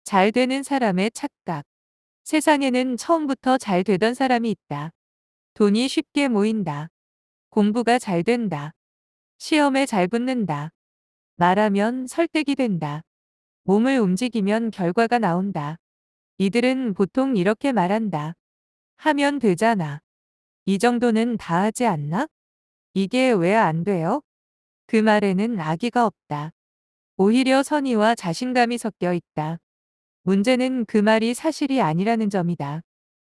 잘 되는 사람의 착각. 세상에는 처음부터 잘 되던 사람이 있다. 돈이 쉽게 모인다. 공부가 잘 된다. 시험에 잘 붙는다. 말하면 설득이 된다. 몸을 움직이면 결과가 나온다. 이들은 보통 이렇게 말한다. 하면 되잖아. 이 정도는 다 하지 않나? 이게 왜 안 돼요? 그 말에는 악의가 없다. 오히려 선의와 자신감이 섞여 있다. 문제는 그 말이 사실이 아니라는 점이다.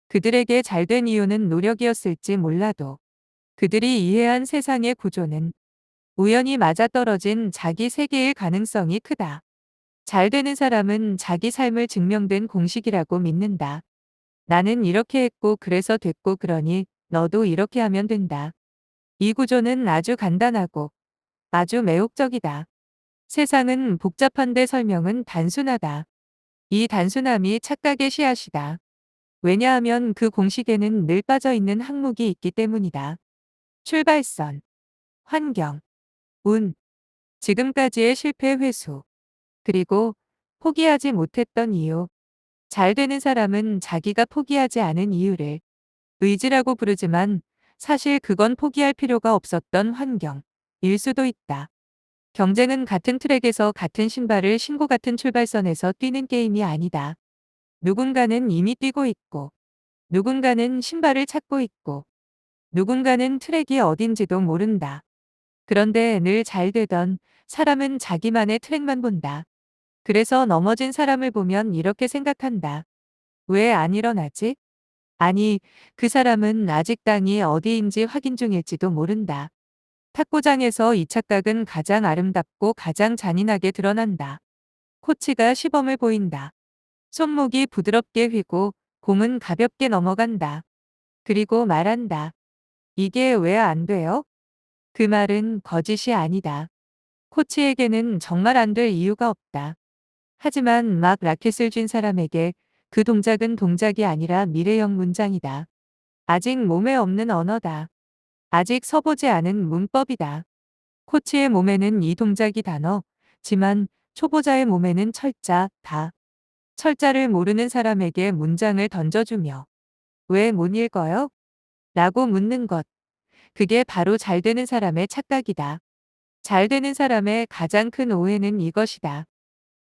그들에게 잘된 이유는 노력이었을지 몰라도 그들이 이해한 세상의 구조는 우연히 맞아떨어진 자기 세계일 가능성이 크다. 잘 되는 사람은 자기 삶을 증명된 공식이라고 믿는다. 나는 이렇게 했고 그래서 됐고 그러니 너도 이렇게 하면 된다. 이 구조는 아주 간단하고 아주 매혹적이다. 세상은 복잡한데 설명은 단순하다. 이 단순함이 착각의 씨앗이다. 왜냐하면 그 공식에는 늘 빠져 있는 항목이 있기 때문이다. 출발선, 환경, 운, 지금까지의 실패 회수, 그리고 포기하지 못했던 이유. 잘 되는 사람은 자기가 포기하지 않은 이유를 의지라고 부르지만 사실 그건 포기할 필요가 없었던 환경일 수도 있다. 경쟁은 같은 트랙에서 같은 신발을 신고 같은 출발선에서 뛰는 게임이 아니다. 누군가는 이미 뛰고 있고, 누군가는 신발을 찾고 있고, 누군가는 트랙이 어딘지도 모른다. 그런데 늘 잘 되던 사람은 자기만의 트랙만 본다. 그래서 넘어진 사람을 보면 이렇게 생각한다. 왜 안 일어나지? 아니, 그 사람은 아직 땅이 어디인지 확인 중일지도 모른다. 탁구장에서 이 착각은 가장 아름답고 가장 잔인하게 드러난다. 코치가 시범을 보인다. 손목이 부드럽게 휘고 공은 가볍게 넘어간다. 그리고 말한다. 이게 왜 안 돼요? 그 말은 거짓이 아니다. 코치에게는 정말 안 될 이유가 없다. 하지만 막 라켓을 쥔 사람에게 그 동작은 동작이 아니라 미래형 문장이다. 아직 몸에 없는 언어다. 아직 서보지 않은 문법이다. 코치의 몸에는 이 동작이 단어지만 초보자의 몸에는 철자, 다. 철자를 모르는 사람에게 문장을 던져주며 왜 못 읽어요? 라고 묻는 것. 그게 바로 잘 되는 사람의 착각이다. 잘 되는 사람의 가장 큰 오해는 이것이다.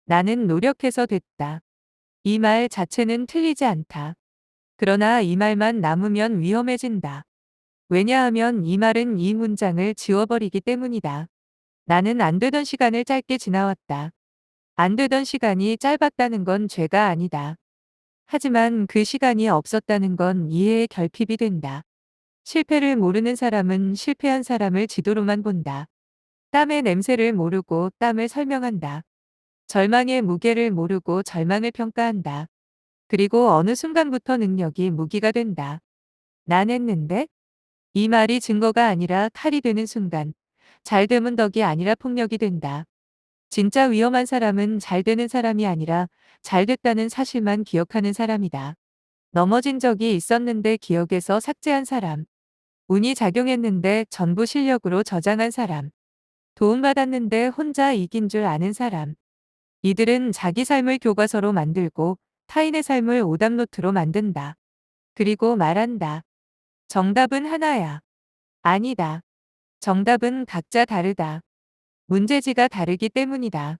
나는 노력해서 됐다. 이 말 자체는 틀리지 않다. 그러나 이 말만 남으면 위험해진다. 왜냐하면 이 말은 이 문장을 지워버리기 때문이다. 나는 안 되던 시간을 짧게 지나왔다. 안 되던 시간이 짧았다는 건 죄가 아니다. 하지만 그 시간이 없었다는 건 이해의 결핍이 된다. 실패를 모르는 사람은 실패한 사람을 지도로만 본다. 땀의 냄새를 모르고 땀을 설명한다. 절망의 무게를 모르고 절망을 평가한다. 그리고 어느 순간부터 능력이 무기가 된다. 난 했는데? 이 말이 증거가 아니라 칼이 되는 순간, 잘 되면 덕이 아니라 폭력이 된다. 진짜 위험한 사람은 잘 되는 사람이 아니라 잘 됐다는 사실만 기억하는 사람이다. 넘어진 적이 있었는데 기억에서 삭제한 사람. 운이 작용했는데 전부 실력으로 저장한 사람. 도움받았는데 혼자 이긴 줄 아는 사람. 이들은 자기 삶을 교과서로 만들고 타인의 삶을 오답노트로 만든다. 그리고 말한다. 정답은 하나야. 아니다. 정답은 각자 다르다. 문제지가 다르기 때문이다.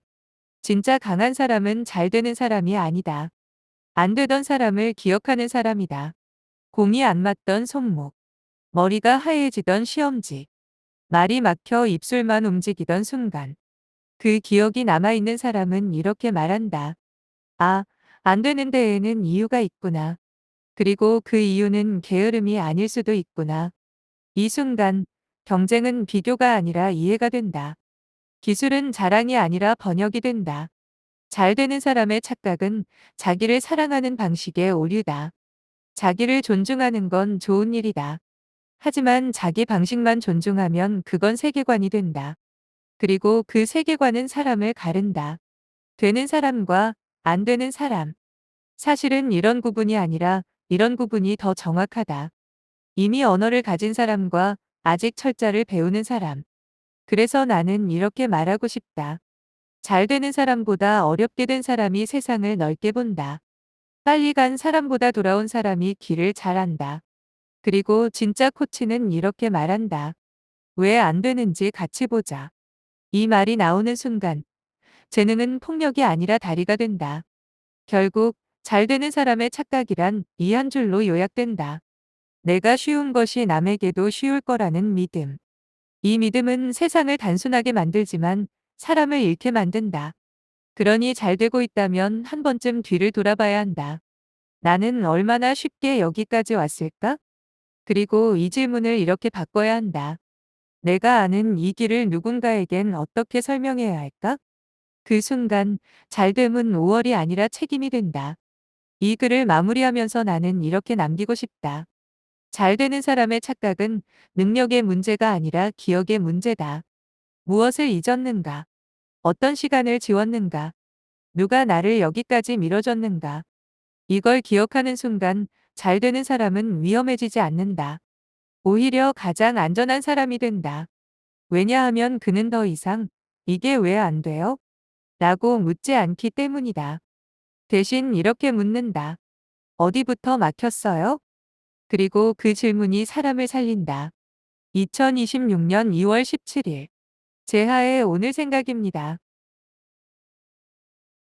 진짜 강한 사람은 잘 되는 사람이 아니다. 안 되던 사람을 기억하는 사람이다. 공이 안 맞던 손목. 머리가 하얘지던 시험지. 말이 막혀 입술만 움직이던 순간. 그 기억이 남아있는 사람은 이렇게 말한다. 아, 안 되는 데에는 이유가 있구나. 그리고 그 이유는 게으름이 아닐 수도 있구나. 이 순간, 경쟁은 비교가 아니라 이해가 된다. 기술은 자랑이 아니라 번역이 된다. 잘 되는 사람의 착각은 자기를 사랑하는 방식의 오류다. 자기를 존중하는 건 좋은 일이다. 하지만 자기 방식만 존중하면 그건 세계관이 된다. 그리고 그 세계관은 사람을 가른다. 되는 사람과 안 되는 사람. 사실은 이런 구분이 아니라 이런 구분이 더 정확하다. 이미 언어를 가진 사람과 아직 철자를 배우는 사람. 그래서 나는 이렇게 말하고 싶다. 잘 되는 사람보다 어렵게 된 사람이 세상을 넓게 본다. 빨리 간 사람보다 돌아온 사람이 길을 잘 안다. 그리고 진짜 코치는 이렇게 말한다. 왜 안 되는지 같이 보자. 이 말이 나오는 순간 재능은 폭력이 아니라 다리가 된다. 결국 잘 되는 사람의 착각이란 이 한 줄로 요약된다. 내가 쉬운 것이 남에게도 쉬울 거라는 믿음. 이 믿음은 세상을 단순하게 만들지만 사람을 잃게 만든다. 그러니 잘 되고 있다면 한 번쯤 뒤를 돌아봐야 한다. 나는 얼마나 쉽게 여기까지 왔을까? 그리고 이 질문을 이렇게 바꿔야 한다. 내가 아는 이 길을 누군가에겐 어떻게 설명해야 할까? 그 순간 잘됨은 5월이 아니라 책임이 된다. 이 글을 마무리하면서 나는 이렇게 남기고 싶다. 잘 되는 사람의 착각은 능력의 문제가 아니라 기억의 문제다. 무엇을 잊었는가? 어떤 시간을 지웠는가? 누가 나를 여기까지 밀어줬는가? 이걸 기억하는 순간 잘 되는 사람은 위험해지지 않는다. 오히려 가장 안전한 사람이 된다. 왜냐하면 그는 더 이상 이게 왜 안 돼요? 라고 묻지 않기 때문이다. 대신 이렇게 묻는다. 어디부터 막혔어요? 그리고 그 질문이 사람을 살린다. 2026년 2월 17일. 제하의 오늘 생각입니다.